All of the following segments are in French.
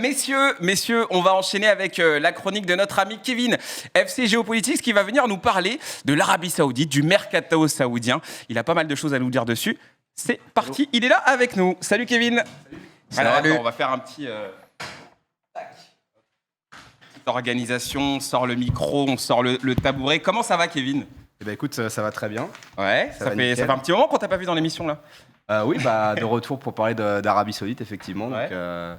Messieurs, on va enchaîner avec la chronique de notre ami Kevin, FC Géopolitique, qui va venir nous parler de l'Arabie Saoudite, du mercato saoudien. Il a pas mal de choses à nous dire dessus. C'est parti, il est là avec nous. Salut Kevin. Alors, attends, on va faire un petit... Petite organisation, on sort le micro, on sort le tabouret. Comment ça va Kevin ? Eh ben écoute, ça va très bien. Ouais, ça fait un petit moment qu'on t'a pas vu dans l'émission là. Oui, de retour pour parler d'Arabie Saoudite, effectivement. Ouais. Donc,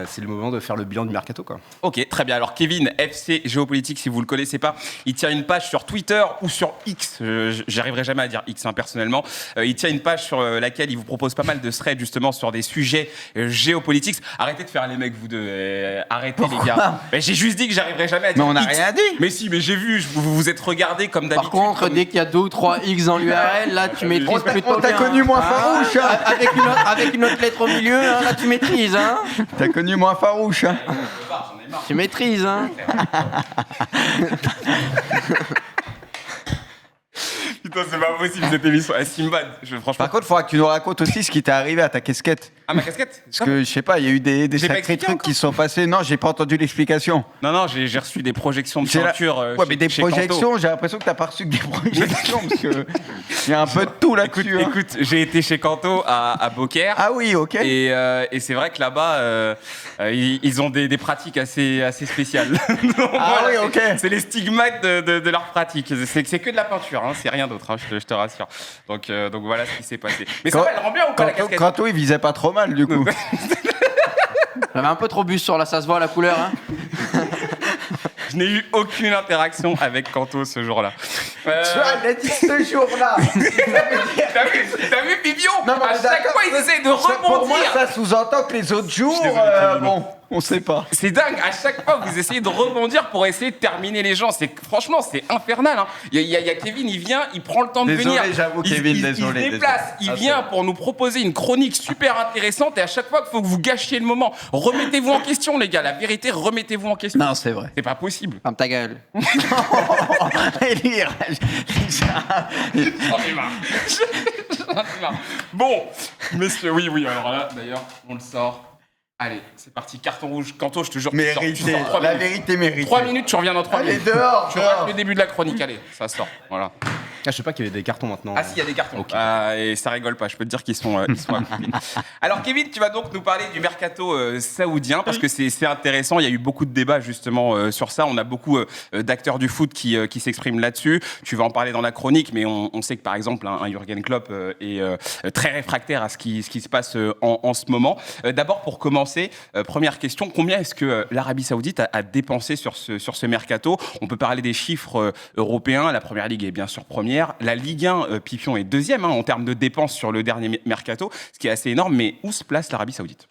c'est le moment de faire le bilan du mercato, quoi. Ok, très bien. Alors Kevin, FC Géopolitique, si vous le connaissez pas, il tient une page sur Twitter ou sur X. J'arriverai jamais à dire X personnellement. Il tient une page sur laquelle il vous propose pas mal de threads justement sur des sujets géopolitiques. Arrêtez de faire les mecs vous deux. Arrêtez. Pourquoi les gars. Mais j'ai juste dit que j'arriverai jamais à dire. Mais on n'a X. rien dit. Mais si, mais j'ai vu. Vous vous êtes regardés comme d'habitude. Par contre, dès qu'il y a 2 ou 3 X dans l'URL, là tu maîtrises plutôt On t'a bien. connu moins farouche. Hein. Avec une autre lettre au milieu, hein, là tu maîtrises. Hein. T'as connu moins farouche. Hein. Tu maîtrises, hein. Putain, c'est pas possible cette émission. Simbad, franchement. Par contre, il faudra que tu nous racontes aussi ce qui t'est arrivé à ta casquette. Ah, ma casquette ? Parce que, je sais pas, il y a eu des sacrés trucs qui sont passés. Non, j'ai pas entendu l'explication. Non, j'ai reçu des projections de ceinture. Ouais, mais des projections, j'ai l'impression que t'as pas reçu que des projections, parce que il y a un peu de tout là-dessus. Écoute, j'ai été chez Kanto à Beaucaire. Ah oui, ok. Et c'est vrai que là-bas, ils ont des pratiques assez spéciales. Donc, voilà, oui, ok. C'est les stigmates de leurs pratiques. C'est que de la peinture, hein, c'est rien d'autre, hein, je te rassure. Donc voilà ce qui s'est passé. Mais ça va, elle rend bien ou pas la casquette ? Kanto, il visait pas trop mal, du coup. J'avais un peu trop bu sur là, ça se voit la couleur. Hein. Je n'ai eu aucune interaction avec Kanto ce jour-là. Tu vois, il a dit ce jour-là. T'as vu Bibion ? À chaque fois, ils essayent de rebondir. Pour moi, ça sous-entend que les autres jours, bon, on sait pas. C'est dingue, à chaque fois, vous essayez de rebondir pour essayer de terminer les gens. Franchement, c'est infernal. Hein. Il y a Kevin, il vient, il prend le temps de venir. J'avoue, Kevin, il se déplace, il vient pour nous proposer une chronique super intéressante. Et à chaque fois, il faut que vous gâchiez le moment. Remettez-vous en question, les gars. La vérité, remettez-vous en question. Non, c'est vrai. C'est pas possible. Ferme ta gueule. J'en ai marre. Bon, messieurs, oui, alors là, d'ailleurs, on le sort. Allez, c'est parti, carton rouge. Kanto, je te jure, tu sors 3 la minutes. Vérité mérite. 3 minutes, tu reviens dans 3 minutes. Allez, dehors. Tu rates le début de la chronique, allez, ça sort, voilà. Ah, je sais pas qu'il y avait des cartons maintenant. Ah si, il y a des cartons. Okay. Et ça rigole pas, je peux te dire qu'ils sont accomplis. Alors Kevin, tu vas donc nous parler du mercato saoudien, parce que c'est intéressant, il y a eu beaucoup de débats justement sur ça, on a beaucoup d'acteurs du foot qui s'expriment là-dessus. Tu vas en parler dans la chronique, mais on sait que par exemple, un Jürgen Klopp est très réfractaire à ce qui se passe en ce moment. D'abord, pour commencer, première question, combien est-ce que l'Arabie Saoudite a dépensé sur ce mercato ? On peut parler des chiffres européens, la Première Ligue est bien sûr première. La Ligue 1, Pipion est deuxième en termes de dépenses sur le dernier mercato, ce qui est assez énorme, mais où se place l'Arabie Saoudite ?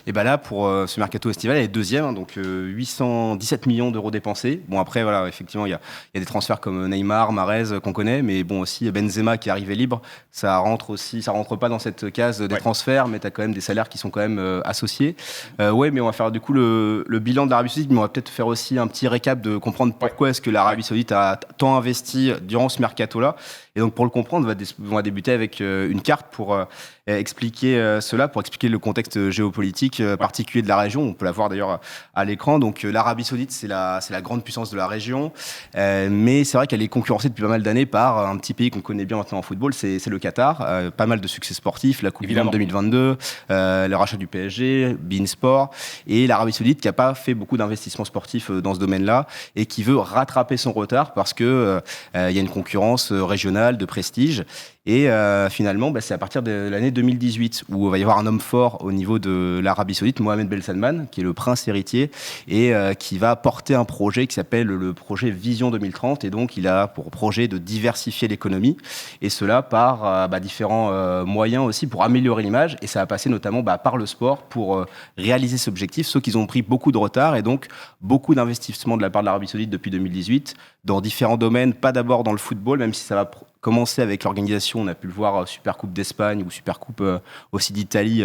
Et là, pour ce mercato estival, elle est deuxième, donc 817 millions d'euros dépensés. Bon, après, voilà, effectivement, il y a des transferts comme Neymar, Mahrez qu'on connaît, mais bon, aussi Benzema qui est arrivé libre, ça rentre pas dans cette case des transferts, mais tu as quand même des salaires qui sont quand même associés. Ouais, mais on va faire du coup le bilan de l'Arabie Saoudite, mais on va peut-être faire aussi un petit récap de comprendre pourquoi est-ce que l'Arabie Saoudite a tant investi durant ce mercato-là. Et donc, pour le comprendre, on va débuter avec une carte pour expliquer cela, pour expliquer le contexte géopolitique particulier de la région. On peut la voir d'ailleurs à l'écran. Donc, l'Arabie Saoudite, c'est la grande puissance de la région. Mais c'est vrai qu'elle est concurrencée depuis pas mal d'années par un petit pays qu'on connaît bien maintenant en football, c'est le Qatar. Pas mal de succès sportifs, la Coupe du Monde 2022, le rachat du PSG, beIN Sport. Et l'Arabie Saoudite qui n'a pas fait beaucoup d'investissements sportifs dans ce domaine-là et qui veut rattraper son retard parce qu'il y a une concurrence régionale de prestige. Et finalement, c'est à partir de l'année 2018 où il va y avoir un homme fort au niveau de l'Arabie Saoudite, Mohamed Ben Salman, qui est le prince héritier et qui va porter un projet qui s'appelle le projet Vision 2030. Et donc, il a pour projet de diversifier l'économie et cela par différents moyens aussi pour améliorer l'image. Et ça va passer notamment par le sport pour réaliser cet objectif, sauf qu'ils ont pris beaucoup de retard et donc beaucoup d'investissements de la part de l'Arabie Saoudite depuis 2018 dans différents domaines, pas d'abord dans le football, même si ça va commencé avec l'organisation, on a pu le voir, Supercoupe d'Espagne ou Supercoupe aussi d'Italie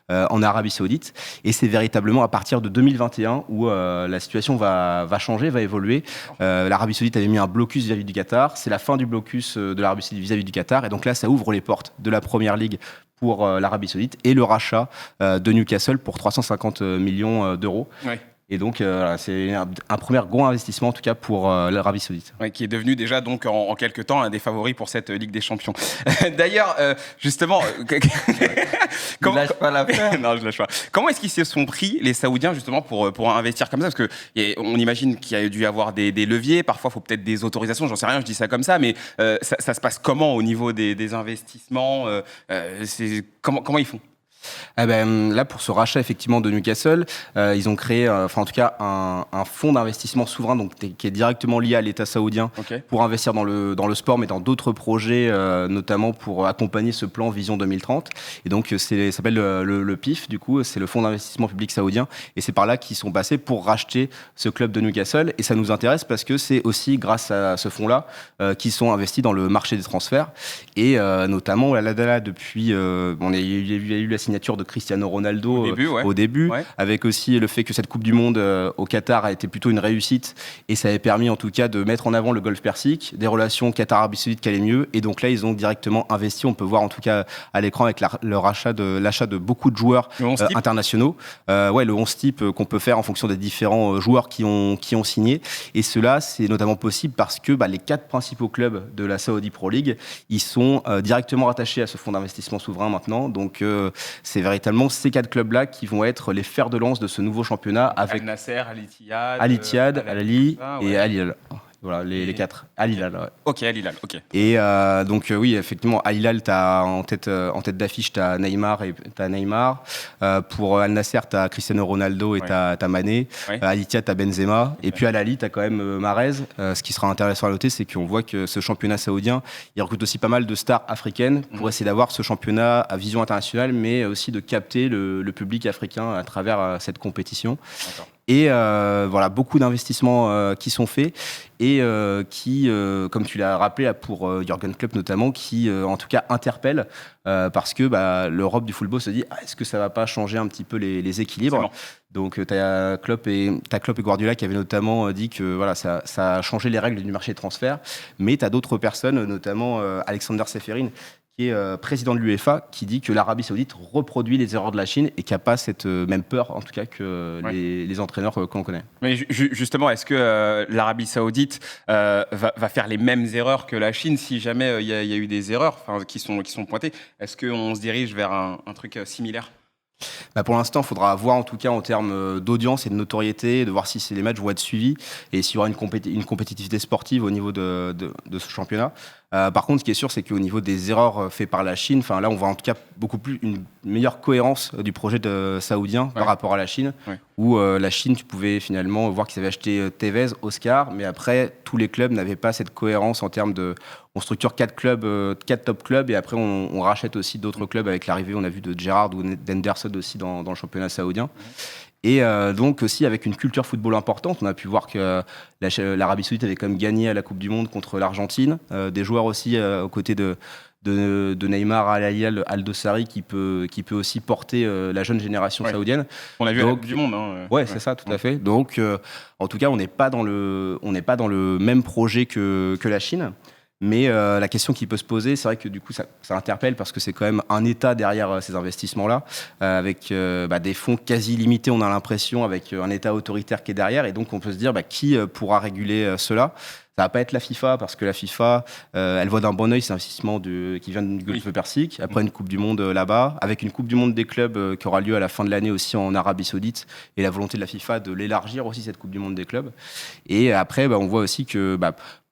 en Arabie Saoudite. Et c'est véritablement à partir de 2021 où la situation va changer, va évoluer. L'Arabie Saoudite avait mis un blocus vis-à-vis du Qatar. C'est la fin du blocus de l'Arabie Saoudite vis-à-vis du Qatar. Et donc là, ça ouvre les portes de la Première Ligue pour l'Arabie Saoudite et le rachat de Newcastle pour 350 millions d'euros. Ouais. Et donc, c'est un premier gros investissement, en tout cas, pour l'Arabie Saoudite. Ouais, qui est devenu déjà, donc, en quelques temps, un des favoris pour cette Ligue des Champions. D'ailleurs, justement... Tu lâches pas l'affaire. Non, je lâche pas. Comment est-ce qu'ils se sont pris, les Saoudiens, justement, pour investir comme ça? Parce qu'on imagine qu'il y a dû y avoir des leviers, parfois, il faut peut-être des autorisations, j'en sais rien, je dis ça comme ça, mais ça se passe comment au niveau des investissements? Comment ils font? Là, pour ce rachat effectivement de Newcastle, ils ont créé, enfin en tout cas, un fonds d'investissement souverain donc, qui est directement lié à l'État saoudien pour investir dans le sport, mais dans d'autres projets, notamment pour accompagner ce plan Vision 2030. Et donc, ça s'appelle le PIF, du coup, c'est le fonds d'investissement public saoudien. Et c'est par là qu'ils sont passés pour racheter ce club de Newcastle. Et ça nous intéresse parce que c'est aussi grâce à ce fonds-là qu'ils sont investis dans le marché des transferts. Et notamment, là, depuis, il y a eu la signature de Cristiano Ronaldo au début, avec aussi le fait que cette Coupe du Monde au Qatar a été plutôt une réussite et ça avait permis en tout cas de mettre en avant le golfe Persique, des relations Qatar-Arabie Saoudite qui allaient mieux et donc là ils ont directement investi, on peut voir en tout cas à l'écran avec l'achat de beaucoup de joueurs internationaux, le 11 type qu'on peut faire en fonction des différents joueurs qui ont signé et cela c'est notamment possible parce que les 4 principaux clubs de la Saudi Pro League ils sont directement rattachés à ce fonds d'investissement souverain maintenant, donc c'est véritablement ces 4 clubs-là qui vont être les fers de lance de ce nouveau championnat avec Al Nasser, Al Ittihad, Al Ahly et Al Hilal. Voilà, les 4. Al Hilal, ouais. Ok, Al Hilal, ok. Et donc, oui, effectivement, Al Hilal, t'as en tête d'affiche, t'as Neymar. Pour Al Nasser, t'as Cristiano Ronaldo et t'as Mané. Al Ittihad, t'as Benzema. Et puis, Al Ahly, t'as quand même Mahrez. Ce qui sera intéressant à noter, c'est qu'on voit que ce championnat saoudien, il recrute aussi pas mal de stars africaines pour essayer d'avoir ce championnat à vision internationale, mais aussi de capter le public africain à travers cette compétition. D'accord. Et beaucoup d'investissements qui sont faits et qui, comme tu l'as rappelé pour Jürgen Klopp notamment, qui en tout cas interpelle parce que l'Europe du football se dit est-ce que ça va pas changer un petit peu les équilibres. Donc t'as Klopp et Guardiola qui avaient notamment dit que ça a changé les règles du marché de transfert, mais t'as d'autres personnes, notamment Alexander Seferin, qui est président de l'UEFA, qui dit que l'Arabie Saoudite reproduit les erreurs de la Chine et qu'il n'y a pas cette même peur, en tout cas, que les entraîneurs qu'on connaît. Mais justement, est-ce que l'Arabie Saoudite va faire les mêmes erreurs que la Chine si jamais il y a eu des erreurs qui sont pointées? Est-ce qu'on se dirige vers un truc similaire? Pour l'instant, il faudra voir en tout cas en termes d'audience et de notoriété, de voir si les matchs vont être suivis et s'il y aura une compétitivité sportive au niveau de ce championnat. Par contre, ce qui est sûr, c'est qu'au niveau des erreurs faites par la Chine, là, on voit en tout cas une meilleure cohérence du projet saoudien par rapport à la Chine, où la Chine, tu pouvais finalement voir qu'ils avaient acheté Tevez, Oscar, mais après, tous les clubs n'avaient pas cette cohérence en termes de... On structure 4 top clubs, et après, on rachète aussi d'autres clubs avec l'arrivée, on a vu de Gerrard ou d'Henderson aussi dans le championnat saoudien. Et donc aussi avec une culture football importante, on a pu voir que l'Arabie Saoudite avait quand même gagné à la Coupe du Monde contre l'Argentine. Des joueurs aussi aux côtés de Neymar, Al Hilal, Al-Dossari qui peut aussi porter la jeune génération saoudienne. On a vu à la Coupe du Monde. C'est ça, tout à fait. Donc en tout cas, on n'est pas dans le même projet que la Chine. Mais la question qui peut se poser, c'est vrai que du coup ça interpelle parce que c'est quand même un État derrière ces investissements-là, avec des fonds quasi limités, on a l'impression, avec un État autoritaire qui est derrière, et donc on peut se dire qui pourra réguler cela. Ça va pas être la FIFA, parce que la FIFA, elle voit d'un bon œil cet investissement qui vient du golfe Persique, après une Coupe du Monde là-bas, avec une Coupe du Monde des clubs qui aura lieu à la fin de l'année aussi en Arabie Saoudite, et la volonté de la FIFA de l'élargir aussi, cette Coupe du Monde des clubs. Et après, on voit aussi que...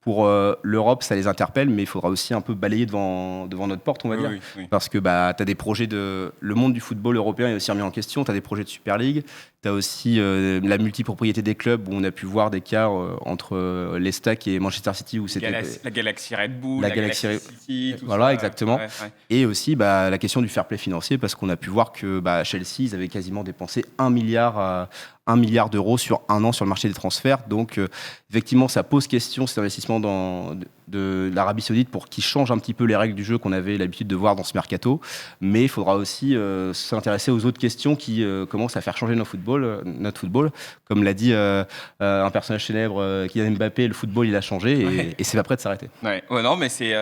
pour l'Europe, ça les interpelle, mais il faudra aussi un peu balayer devant notre porte, on va dire. Oui. Parce que tu as des projets le monde du football européen est aussi remis en question, tu as des projets de Super League, tu as aussi la multipropriété des clubs, où on a pu voir des cas entre l'Estac et Manchester City, où c'était... La Galaxy Red Bull, la Galaxy City, tout voilà, ça. Exactement. Ouais. Et aussi la question du fair play financier, parce qu'on a pu voir que Chelsea, ils avaient quasiment dépensé 1 milliard d'euros sur un an sur le marché des transferts. Donc, effectivement, ça pose question, cet investissement de l'Arabie Saoudite pour qu'ils changent un petit peu les règles du jeu qu'on avait l'habitude de voir dans ce mercato. Mais il faudra aussi s'intéresser aux autres questions qui commencent à faire changer notre football. Comme l'a dit un personnage célèbre, Kylian Mbappé, le football il a changé et c'est pas prêt de s'arrêter. Ouais, non, mais c'est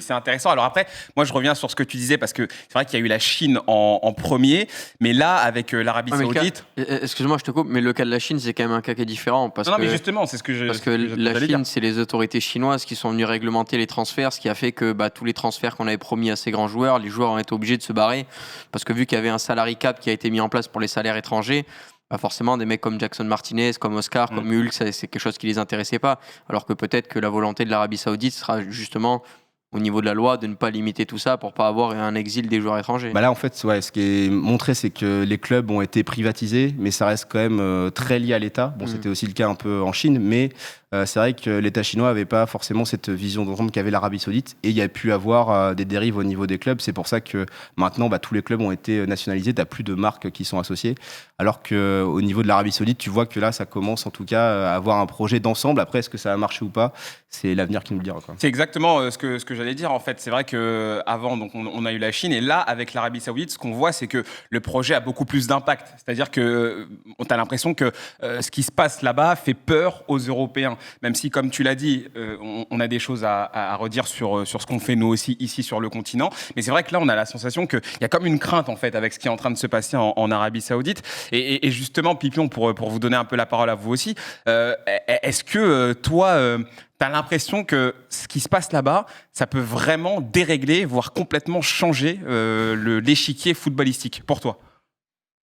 intéressant. Alors après, moi je reviens sur ce que tu disais parce que c'est vrai qu'il y a eu la Chine en premier, mais là avec l'Arabie Saoudite. Excuse-moi, je te coupe, mais le cas de la Chine, c'est quand même un cas qui est différent. Non, mais justement, c'est ce que parce que la Chine, c'est les autorités chinoises qui sont venues réglementer les transferts, ce qui a fait que tous les transferts qu'on avait promis à ces grands joueurs, les joueurs ont été obligés de se barrer parce que vu qu'il y avait un salary cap qui a été mis en place pour les salaires étrangers, forcément des mecs comme Jackson Martinez, comme Oscar, comme Hulk, c'est quelque chose qui les intéressait pas. Alors que peut-être que la volonté de l'Arabie Saoudite sera justement au niveau de la loi de ne pas limiter tout ça pour pas avoir un exil des joueurs étrangers. Là en fait ce qui est montré c'est que les clubs ont été privatisés mais ça reste quand même très lié à l'État. C'était aussi le cas un peu en Chine mais c'est vrai que l'État chinois n'avait pas forcément cette vision d'ensemble qu'avait l'Arabie Saoudite et il y a pu avoir des dérives au niveau des clubs. C'est pour ça que maintenant tous les clubs ont été nationalisés, tu n'as plus de marques qui sont associées alors qu'au niveau de l'Arabie Saoudite tu vois que là ça commence en tout cas à avoir un projet d'ensemble. Après est-ce que ça va marcher ou pas, c'est l'avenir qui nous le dira quoi. C'est exactement ce que j'allais dire en fait. C'est vrai qu'avant on a eu la Chine et là avec l'Arabie Saoudite ce qu'on voit c'est que le projet a beaucoup plus d'impact. C'est-à-dire que on a l'impression que ce qui se passe là-bas fait peur aux Européens. Même si, comme tu l'as dit, on a des choses à redire sur ce qu'on fait nous aussi ici sur le continent. Mais c'est vrai que là, on a la sensation qu'il y a comme une crainte en fait avec ce qui est en train de se passer en Arabie Saoudite. Et justement, Pipion, pour vous donner un peu la parole à vous aussi, est-ce que toi, tu as l'impression que ce qui se passe là-bas, ça peut vraiment dérégler, voire complètement changer l'échiquier footballistique pour toi?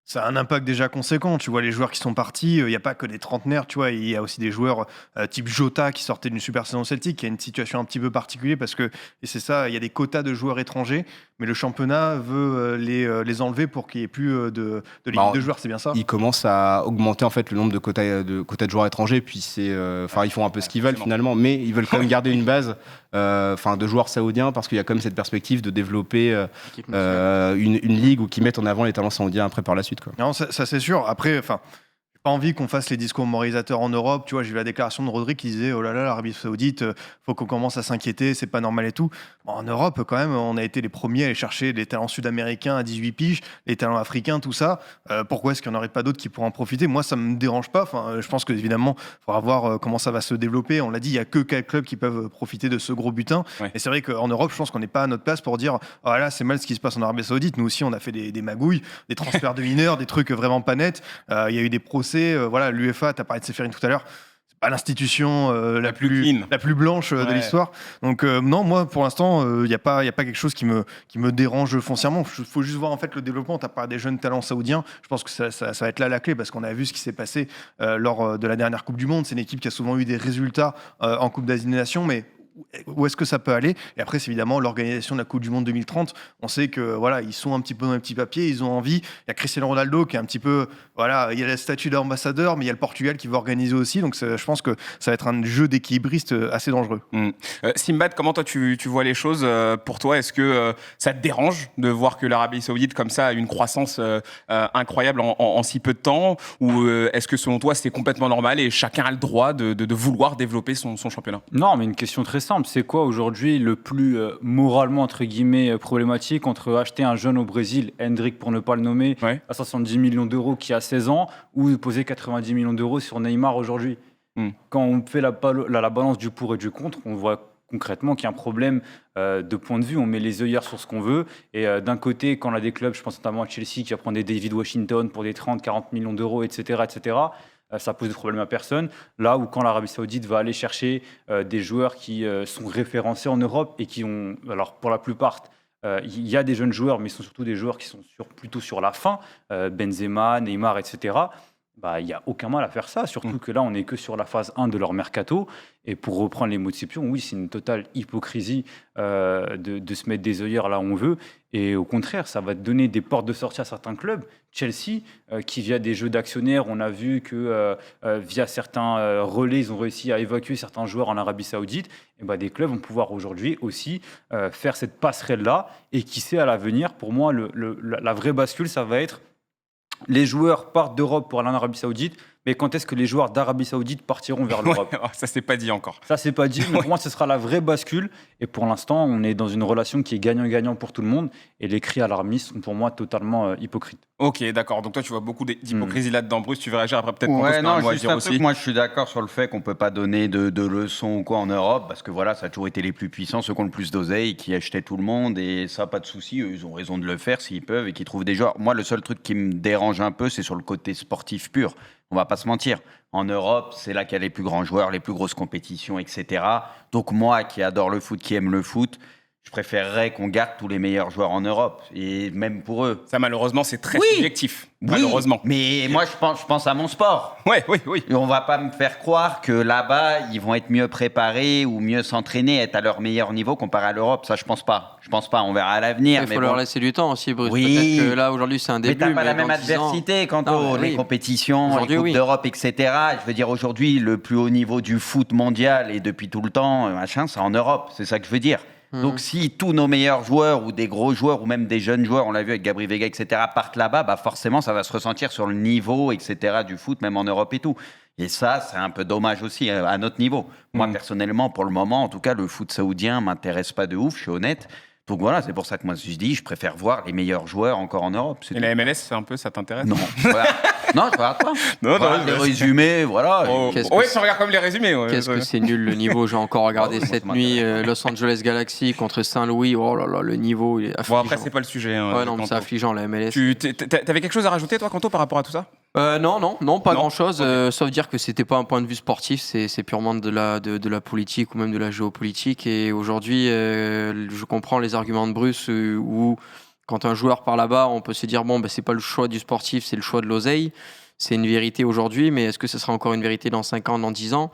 Ça a un impact déjà conséquent. Tu vois, les joueurs qui sont partis, il n'y a pas que des trentenaires. Tu vois, il y a aussi des joueurs type Jota qui sortaient d'une super saison Celtic, qui a une situation un petit peu particulière parce que, et c'est ça, il y a des quotas de joueurs étrangers, mais le championnat veut les enlever pour qu'il n'y ait plus de limite de joueurs. C'est bien ça? Ils commencent à augmenter en fait le nombre de quotas de joueurs étrangers. Puis ils font un peu ce qu'ils veulent finalement, mais ils veulent quand même garder une base de joueurs saoudiens parce qu'il y a quand même cette perspective de développer une ligue où qui mettent en avant les talents saoudiens après par la suite. Quoi. Non, ça c'est sûr. Après, j'ai pas envie qu'on fasse les discours moralisateurs en Europe. Tu vois, j'ai vu la déclaration de Rodri qui disait oh là là, l'Arabie Saoudite, faut qu'on commence à s'inquiéter, c'est pas normal et tout. En Europe, quand même, on a été les premiers à aller chercher les talents sud-américains à 18 piges, les talents africains, tout ça. Pourquoi est-ce qu'il n'y en aurait pas d'autres qui pourraient en profiter? Moi, ça me dérange pas. Je pense que évidemment, il faudra voir comment ça va se développer. On l'a dit, il y a que quelques clubs qui peuvent profiter de ce gros butin. Ouais. Et c'est vrai qu'en Europe, je pense qu'on n'est pas à notre place pour dire oh là, c'est mal ce qui se passe en Arabie Saoudite. Nous aussi, on a fait des magouilles, des transferts de mineurs, des trucs vraiment pas nets. Il y a eu des procès. L'UEFA, tu as parlé de Séphérine tout à l'heure. C'est pas l'institution la plus blanche de l'histoire. Donc non, moi pour l'instant, il y a pas quelque chose qui me dérange foncièrement. Il faut juste voir en fait le développement. Tu as parlé des jeunes talents saoudiens. Je pense que ça va être là la clé parce qu'on a vu ce qui s'est passé lors de la dernière Coupe du Monde. C'est une équipe qui a souvent eu des résultats en Coupe d'Asie des Nations, mais où est-ce que ça peut aller? Et après, c'est évidemment l'organisation de la Coupe du Monde 2030. On sait que ils sont un petit peu dans les petits papiers, ils ont envie. Il y a Cristiano Ronaldo qui est un petit peu, il y a la statut d'ambassadeur, mais il y a le Portugal qui veut organiser aussi. Donc, je pense que ça va être un jeu d'équilibriste assez dangereux. Simbad, comment toi tu vois les choses? Pour toi, est-ce que ça te dérange de voir que l'Arabie Saoudite comme ça a une croissance incroyable en si peu de temps, ou est-ce que selon toi c'est complètement normal et chacun a le droit de vouloir développer son championnat? Non, mais une question très simple, c'est quoi aujourd'hui le plus moralement entre guillemets problématique entre acheter un jeune au Brésil, Hendrick pour ne pas le nommer, à 70 millions d'euros qui a 16 ans, ou poser 90 millions d'euros sur Neymar aujourd'hui? Quand on fait la balance du pour et du contre, on voit concrètement qu'il y a un problème de point de vue. On met les œillères sur ce qu'on veut. Et d'un côté, quand on a des clubs, je pense notamment à Chelsea, qui va prendre des David Washington pour des 30-40 millions d'euros, etc., ça pose des problèmes à personne. Là où quand l'Arabie Saoudite va aller chercher des joueurs qui sont référencés en Europe et qui ont, alors pour la plupart, il y a des jeunes joueurs, mais ce sont surtout des joueurs qui sont plutôt sur la fin, Benzema, Neymar, etc., il n'y a aucun mal à faire ça, surtout que là, on n'est que sur la phase 1 de leur mercato. Et pour reprendre les mots de Scipion, oui, c'est une totale hypocrisie de se mettre des œillères là où on veut. Et au contraire, ça va donner des portes de sortie à certains clubs. Chelsea, qui via des jeux d'actionnaires, on a vu que via certains relais, ils ont réussi à évacuer certains joueurs en Arabie Saoudite. Et des clubs vont pouvoir aujourd'hui aussi faire cette passerelle-là. Et qui sait, à l'avenir, pour moi, la vraie bascule, ça va être les joueurs partent d'Europe pour aller en Arabie Saoudite, mais quand est-ce que les joueurs d'Arabie Saoudite partiront vers l'Europe? Ça s'est pas dit encore. Ça, c'est pas dit, mais pour moi, ce sera la vraie bascule. Et pour l'instant, on est dans une relation qui est gagnant-gagnant pour tout le monde. Et les cris alarmistes sont pour moi totalement hypocrites. Ok, d'accord. Donc toi, tu vois beaucoup d'hypocrisie là-dedans. Bruce, tu veux réagir après peut-être Ouais, Pontos, non, un mot à juste dire un aussi. truc, moi je suis d'accord sur le fait qu'on peut pas donner de leçons ou quoi en Europe, parce que voilà, ça a toujours été les plus puissants, ceux qui ont le plus d'oseille, qui achetaient tout le monde, et ça, pas de souci, eux, ils ont raison de le faire s'ils peuvent et qu'ils trouvent des joueurs. Moi, le seul truc qui me dérange un peu, c'est sur le côté sportif pur. On va pas se mentir. En Europe, c'est là qu'il y a les plus grands joueurs, les plus grosses compétitions, etc. Donc moi, qui adore le foot, qui aime le foot, je préférerais qu'on garde tous les meilleurs joueurs en Europe, et même pour eux. Ça, malheureusement, c'est très Oui. subjectif. Oui, Malheureusement. mais moi, je pense à mon sport. Oui. Et on va pas me faire croire que là-bas, ils vont être mieux préparés ou mieux s'entraîner, être à leur meilleur niveau comparé à l'Europe. Ça, je pense pas. Je pense pas. On verra à l'avenir. Il mais faut bon. leur laisser du temps aussi, Bruce. Oui. Peut-être que là, aujourd'hui, c'est un Mais début. t'as pas la dans même 10 ans- adversité quant Non, aux mais les oui. compétitions, les Aujourd'hui, Coupes oui. d'Europe, etc. Je veux dire, aujourd'hui, le plus haut niveau du foot mondial et depuis tout le temps, machin, c'est en Europe. C'est ça que je veux dire. Donc, si tous nos meilleurs joueurs ou des gros joueurs ou même des jeunes joueurs, on l'a vu avec Gabri Vega, etc., partent là-bas, bah forcément, ça va se ressentir sur le niveau, etc., du foot, même en Europe et tout. Et ça, c'est un peu dommage aussi à notre niveau. Moi, personnellement, pour le moment, en tout cas, le foot saoudien m'intéresse pas de ouf, je suis honnête. Donc voilà, c'est pour ça que moi, je dis, je préfère voir les meilleurs joueurs encore en Europe. C'est Et tout. la MLS, c'est un peu, ça t'intéresse? Non, voilà. Non, je regarde pas. Non, Voilà, les résumés, voilà. Oh, Qu'est-ce que ouais, c'est- tu regardes comme les résumés. Ouais. Qu'est-ce que c'est nul le niveau. J'ai encore regardé Ah oui, cette ça nuit m'intéresse. Los Angeles Galaxy contre Saint-Louis. Oh là là, le niveau, il est Bon, affligeant. après, c'est pas le sujet. Hein, Ouais, non, mais Kanto. c'est affligeant la MLS. T'avais quelque chose à rajouter, toi, Kanto, par rapport à tout ça? Non, pas Non. grand-chose, sauf dire que c'était pas un point de vue sportif, c'est purement de la politique ou même de la géopolitique. Et aujourd'hui, je comprends les arguments de Bruce où quand un joueur part là-bas, on peut se dire bon, ben, c'est pas le choix du sportif, c'est le choix de l'oseille. C'est une vérité aujourd'hui, mais est-ce que ce sera encore une vérité dans 5 ans, dans 10 ans?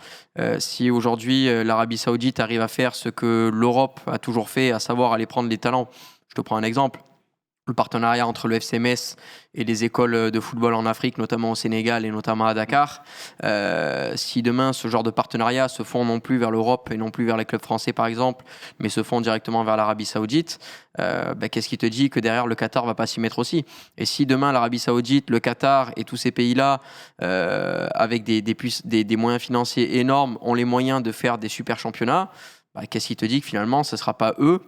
Si aujourd'hui l'Arabie Saoudite arrive à faire ce que l'Europe a toujours fait, à savoir aller prendre les talents, je te prends un exemple. Le partenariat entre le FC Metz et les écoles de football en Afrique, notamment au Sénégal et notamment à Dakar. Si demain, ce genre de partenariat se font non plus vers l'Europe et non plus vers les clubs français, par exemple, mais se font directement vers l'Arabie Saoudite, qu'est-ce qui te dit que derrière, le Qatar va pas s'y mettre aussi? Et si demain, l'Arabie Saoudite, le Qatar et tous ces pays-là, avec des moyens financiers énormes, ont les moyens de faire des super championnats, qu'est-ce qui te dit que finalement, ce ne sera pas eux,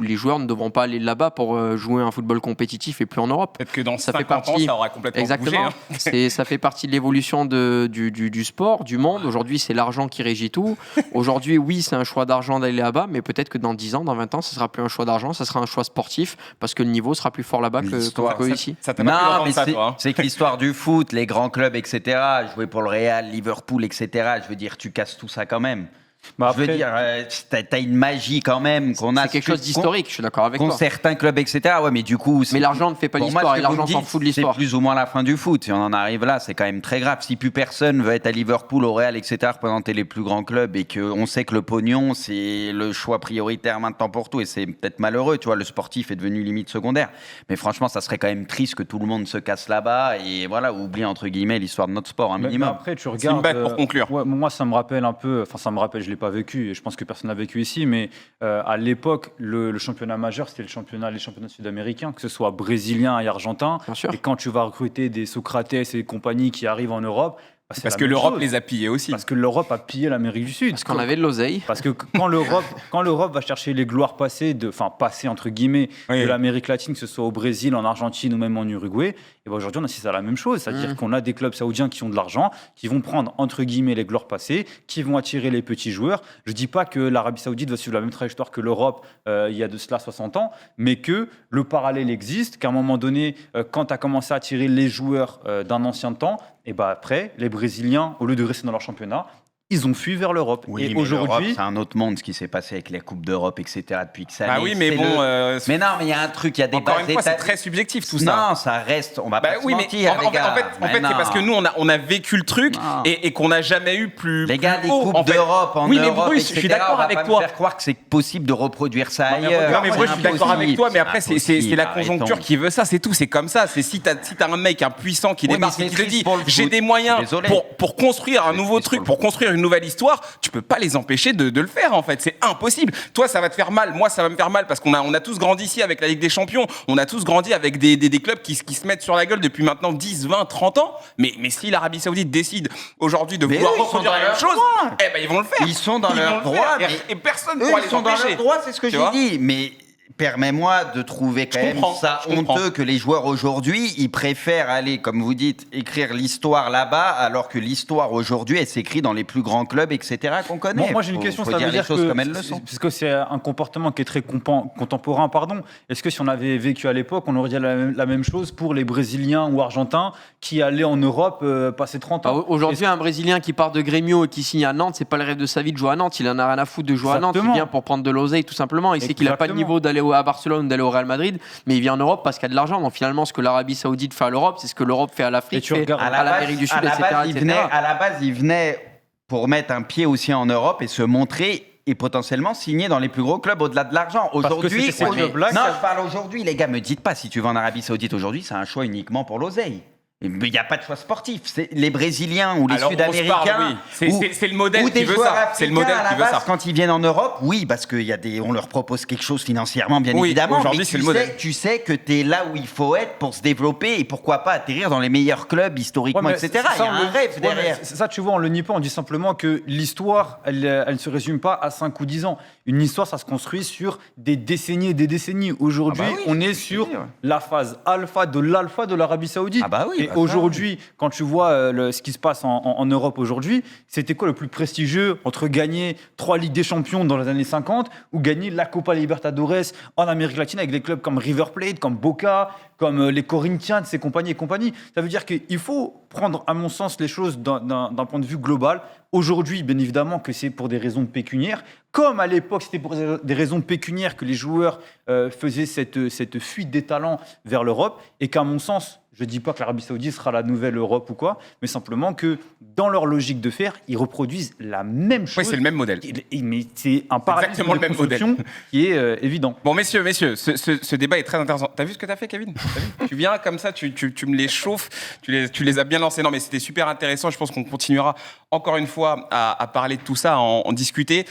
les joueurs ne devront pas aller là-bas pour jouer un football compétitif et plus en Europe? Peut-être que dans Ça 50 fait partie- ans, ça aura complètement Exactement. bougé. Hein. Ça fait partie de l'évolution du sport, du monde. Aujourd'hui, c'est l'argent qui régit tout. Aujourd'hui, oui, c'est un choix d'argent d'aller là-bas, mais peut-être que dans 10 ans, dans 20 ans, ce sera plus un choix d'argent, ça sera un choix sportif parce que le niveau sera plus fort là-bas que ici. Ça t'a pas pu Non, l'entendre mais ça, c'est toi. Hein. c'est que l'histoire du foot, les grands clubs, etc., jouer pour le Real, Liverpool, etc., je veux dire, tu casses tout ça quand même. Bah Je veux après, dire, t'as une magie quand même qu'on a. C'est quelque chose d'historique, je suis d'accord avec toi. Certains clubs, etc. Ouais, mais du coup, Mais l'argent ne fait pas pour moi, l'histoire ce et que vous l'argent me s'en dites, fout de l'histoire. C'est plus ou moins la fin du foot. Si on en arrive là, c'est quand même très grave. Si plus personne veut être à Liverpool, au Real, etc., représenter les plus grands clubs et qu'on sait que le pognon, c'est le choix prioritaire maintenant pour tout, et c'est peut-être malheureux, tu vois, le sportif est devenu limite secondaire. Mais franchement, ça serait quand même triste que tout le monde se casse là-bas et voilà, oublie entre guillemets l'histoire de notre sport un mais minimum. après, tu C'est une regardes. bague pour conclure. Ouais, moi, ça me rappelle un peu. Enfin, ça me rappelle, je l'ai pas vécu et je pense que personne n'a vécu ici. Mais à l'époque, le championnat majeur, c'était les championnats sud-américains, que ce soit brésilien et argentin. Bien sûr. Et quand tu vas recruter des Socrates et compagnie qui arrivent en Europe, c'est Parce la que même l'Europe chose. les a pillés aussi. Parce que l'Europe a pillé l'Amérique du Sud. Parce qu'on avait de l'oseille. Parce que quand l'Europe va chercher les gloires passées, passées entre guillemets, Oui. de l'Amérique latine, que ce soit au Brésil, en Argentine ou même en Uruguay, et ben aujourd'hui on assiste à la même chose. C'est-à-dire qu'on a des clubs saoudiens qui ont de l'argent, qui vont prendre entre guillemets les gloires passées, qui vont attirer les petits joueurs. Je ne dis pas que l'Arabie Saoudite va suivre la même trajectoire que l'Europe il y a de cela 60 ans, mais que le parallèle existe, qu'à un moment donné, quand tu as commencé à attirer les joueurs d'un ancien temps, et ben après, les Brésiliens, au lieu de rester dans leur championnat, ils ont fui vers l'Europe. Oui, et mais l'Europe, aujourd'hui, c'est un autre monde ce qui s'est passé avec les Coupes d'Europe, etc. depuis que ça Ah allait. oui, mais C'est bon. Mais non, mais il y a un truc, il y a des Encore bases une fois, c'est établies. très subjectif tout ça. Non, ça reste. On va Bah pas oui, se mais mentir, les gars. en fait, Mais c'est non. parce que nous, on a vécu le truc Non. et qu'on n'a jamais eu plus. Les gars, plus des haut, Coupes en fait. d'Europe en Oui, mais Europe, Bruce, je suis etc., d'accord on va avec pas toi. me faire croire que c'est possible de reproduire ça Non, mais ailleurs. regarde, Non mais Bruce, C'est je suis d'accord avec impossible. toi, mais après c'est la Impossible, conjoncture arrêtons. qui veut ça, c'est tout, c'est comme ça. C'est si t'as un mec, un puissant qui Oui, débarque mais et qui c'est te dit triste pour le j'ai foot. des moyens Désolé. pour construire un C'est nouveau triste truc, pour pour le construire une nouvelle histoire, tu peux pas les empêcher de le faire en fait. C'est impossible. Toi, ça va te faire mal. Moi, ça va me faire mal parce qu'on a tous grandi ici avec la Ligue des Champions. On a tous grandi avec des clubs qui se mettent sur la gueule depuis maintenant 10, 20, 30 ans. Mais si l'Arabie Saoudite décide aujourd'hui de vouloir reproduire la même chose, eh ben ils vont le faire. Ils sont dans leur droit. Et personne ne Eux, pourra ils les sont dans empêcher. leur droit, c'est ce que Tu j'ai vois dit. Mais permets-moi de trouver quand même ça honteux que les joueurs aujourd'hui, ils préfèrent aller, comme vous dites, écrire l'histoire là-bas, alors que l'histoire aujourd'hui, elle s'écrit dans les plus grands clubs, etc. qu'on connaît. Moi, j'ai une question, faut ça dire veut les dire choses que, comme elles le sont. parce que c'est un comportement qui est très contemporain, pardon. Est-ce que si on avait vécu à l'époque, on aurait dit la même chose pour les Brésiliens ou Argentins qui allaient en Europe passer 30 ans? Aujourd'hui, un Brésilien qui part de Grêmio et qui signe à Nantes, c'est pas le rêve de sa vie de jouer à Nantes. Il en a rien à foutre de jouer à Nantes. Il vient pour prendre de l'oseille, tout simplement. Il sait qu'il a pas de niveau d'aller à Barcelone ou d'aller au Real Madrid, mais il vient en Europe parce qu'il y a de l'argent. Donc finalement, ce que l'Arabie Saoudite fait à l'Europe, c'est ce que l'Europe fait à l'Afrique, fait à l'Amérique du Sud, etc. À la base, il venait pour mettre un pied aussi en Europe et se montrer et potentiellement signer dans les plus gros clubs au-delà de l'argent. Aujourd'hui, je parle aujourd'hui, les gars, me dites pas si tu vas en Arabie Saoudite aujourd'hui, c'est un choix uniquement pour l'oseille. Mais il n'y a pas de choix sportif. C'est les Brésiliens ou les Sud-Américains, c'est le modèle ou des qui veut joueurs ça. C'est le modèle africains, à qui la veut base, ça. quand ils viennent en Europe, oui, parce on leur propose quelque chose financièrement, bien Oui, évidemment. aujourd'hui, Mais c'est le modèle. tu sais que tu es là où il faut être pour se développer et pourquoi pas atterrir dans les meilleurs clubs historiquement, etc. Il y a un rêve derrière. Ça, tu vois, on le nie pas. On dit simplement que l'histoire, elle ne se résume pas à 5 ou 10 ans. Une histoire, ça se construit sur des décennies et des décennies. Aujourd'hui, on est sur la phase alpha de l'Arabie Saoudite. Et aujourd'hui, quand tu vois ce qui se passe en Europe aujourd'hui, c'était quoi le plus prestigieux entre gagner 3 Ligues des Champions dans les années 50 ou gagner la Copa Libertadores en Amérique latine avec des clubs comme River Plate, comme Boca, comme les Corinthians, ces compagnies et compagnie. Ça veut dire qu'il faut prendre, à mon sens, les choses d'un point de vue global. Aujourd'hui, bien évidemment, que c'est pour des raisons pécuniaires, comme à l'époque, c'était pour des raisons pécuniaires que les joueurs faisaient cette fuite des talents vers l'Europe, et qu'à mon sens, je ne dis pas que l'Arabie Saoudite sera la nouvelle Europe ou quoi, mais simplement que dans leur logique de faire, ils reproduisent la même chose. Oui, c'est le même modèle. Mais c'est un parallélisme exactement le même modèle qui est évident. Bon, messieurs, ce débat est très intéressant. T'as vu ce que t'as fait, Kevin? Tu viens comme ça, tu me les chauffes, tu les as bien lancés. Non, mais c'était super intéressant. Je pense qu'on continuera encore une fois à parler de tout ça, à en discuter.